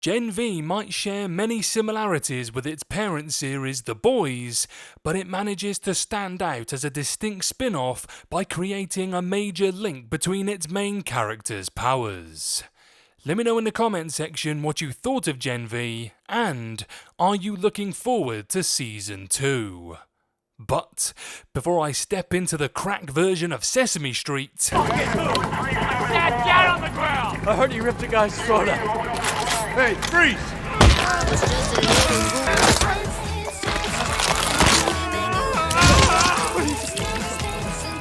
Gen V might share many similarities with its parent series The Boys, but it manages to stand out as a distinct spin-off by creating a major link between its main characters' powers. Let me know in the comment section what you thought of Gen V, and are you looking forward to Season 2? But before I step into the cracked version of Sesame Street... Dad, get on the ground! I heard he ripped a guy's throat out. Hey, freeze!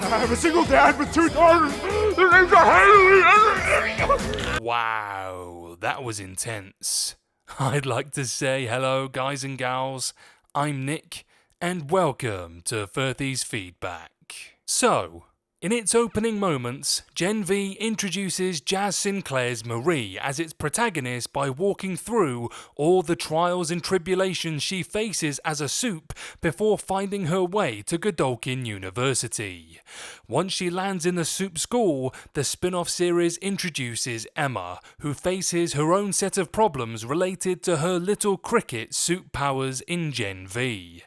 I have a single dad with two daughters. Their names are Haley. Wow, that was intense. I'd like to say hello, guys and gals. I'm Nick, and welcome to Furthy's Feedback. So, in its opening moments, Gen V introduces Jazz Sinclair's Marie as its protagonist by walking through all the trials and tribulations she faces as a Supe before finding her way to Godolphin University. Once she lands in the Supe school, the spin-off series introduces Emma, who faces her own set of problems related to her little cricket Supe powers in Gen V.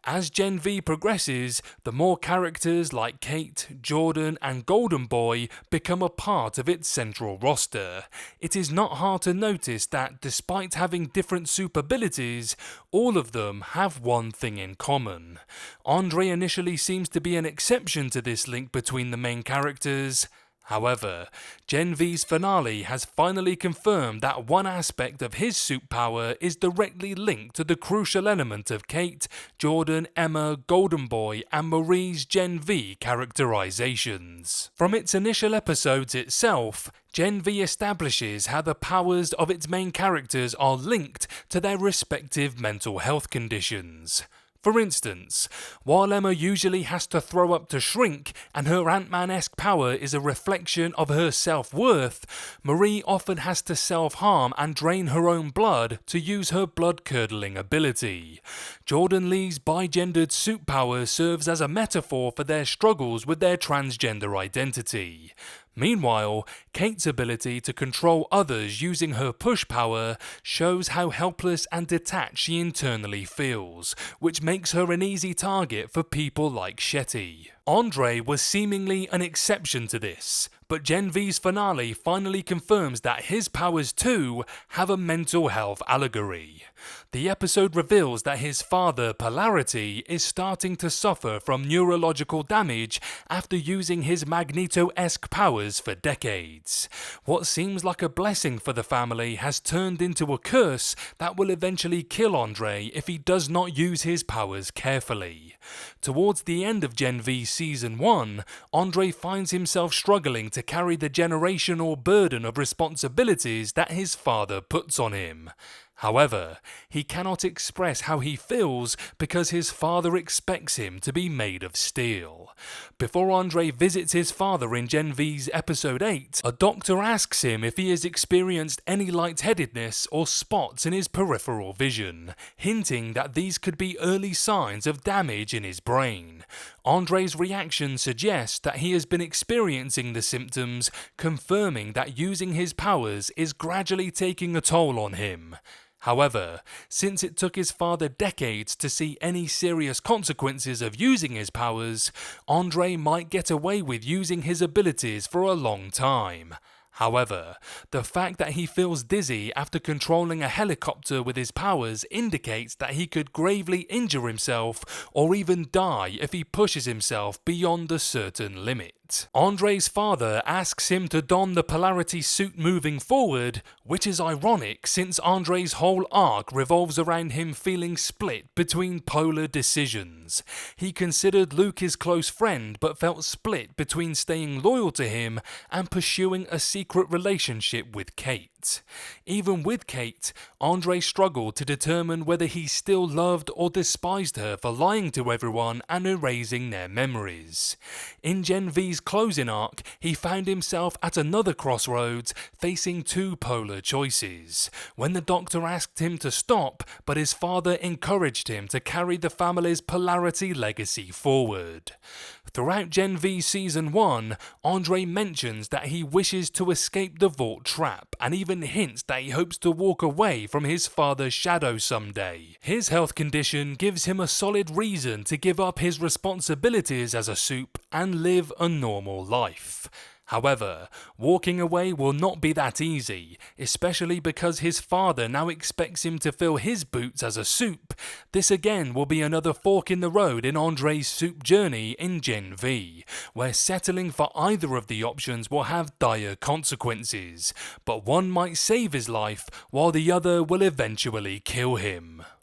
As Gen V progresses, the more characters like Kate, Jordan and Golden Boy become a part of its central roster. It is not hard to notice that despite having different Supe abilities, all of them have one thing in common. Andre initially seems to be an exception to this link between the main characters. However, Gen V's finale has finally confirmed that one aspect of his Supe power is directly linked to the crucial element of Kate, Jordan, Emma, Golden Boy and Marie's Gen V characterizations. From its initial episodes itself, Gen V establishes how the powers of its main characters are linked to their respective mental health conditions. For instance, while Emma usually has to throw up to shrink and her Ant-Man-esque power is a reflection of her self-worth, Marie often has to self-harm and drain her own blood to use her blood-curdling ability. Jordan Lee's bigendered Supe power serves as a metaphor for their struggles with their transgender identity. Meanwhile, Kate's ability to control others using her push power shows how helpless and detached she internally feels, which makes her an easy target for people like Shetty. Andre was seemingly an exception to this, but Gen V's finale finally confirms that his powers too have a mental health allegory. The episode reveals that his father, Polarity, is starting to suffer from neurological damage after using his Magneto-esque powers for decades. What seems like a blessing for the family has turned into a curse that will eventually kill Andre if he does not use his powers carefully. Towards the end of Gen V Season 1, Andre finds himself struggling to carry the generational burden of responsibilities that his father puts on him. However, he cannot express how he feels because his father expects him to be made of steel. Before Andre visits his father in Gen V's episode 8, a doctor asks him if he has experienced any lightheadedness or spots in his peripheral vision, hinting that these could be early signs of damage in his brain. Andre's reaction suggests that he has been experiencing the symptoms, confirming that using his powers is gradually taking a toll on him. However, since it took his father decades to see any serious consequences of using his powers, Andre might get away with using his abilities for a long time. However, the fact that he feels dizzy after controlling a helicopter with his powers indicates that he could gravely injure himself or even die if he pushes himself beyond a certain limit. Andre's father asks him to don the Polarity suit moving forward, which is ironic since Andre's whole arc revolves around him feeling split between polar decisions. He considered Luke his close friend but felt split between staying loyal to him and pursuing a secret relationship with Kate. Even with Kate, Andre struggled to determine whether he still loved or despised her for lying to everyone and erasing their memories. In Gen V's closing arc, he found himself at another crossroads, facing two polar choices. When the doctor asked him to stop, but his father encouraged him to carry the family's Polarity legacy forward. Throughout Gen V Season 1, Andre mentions that he wishes to escape the Vault trap and even even hints that he hopes to walk away from his father's shadow someday. His health condition gives him a solid reason to give up his responsibilities as a Supe and live a normal life. However, walking away will not be that easy, especially because his father now expects him to fill his boots as a Supe. This again will be another fork in the road in Andre's Supe journey in Gen V, where settling for either of the options will have dire consequences, but one might save his life while the other will eventually kill him.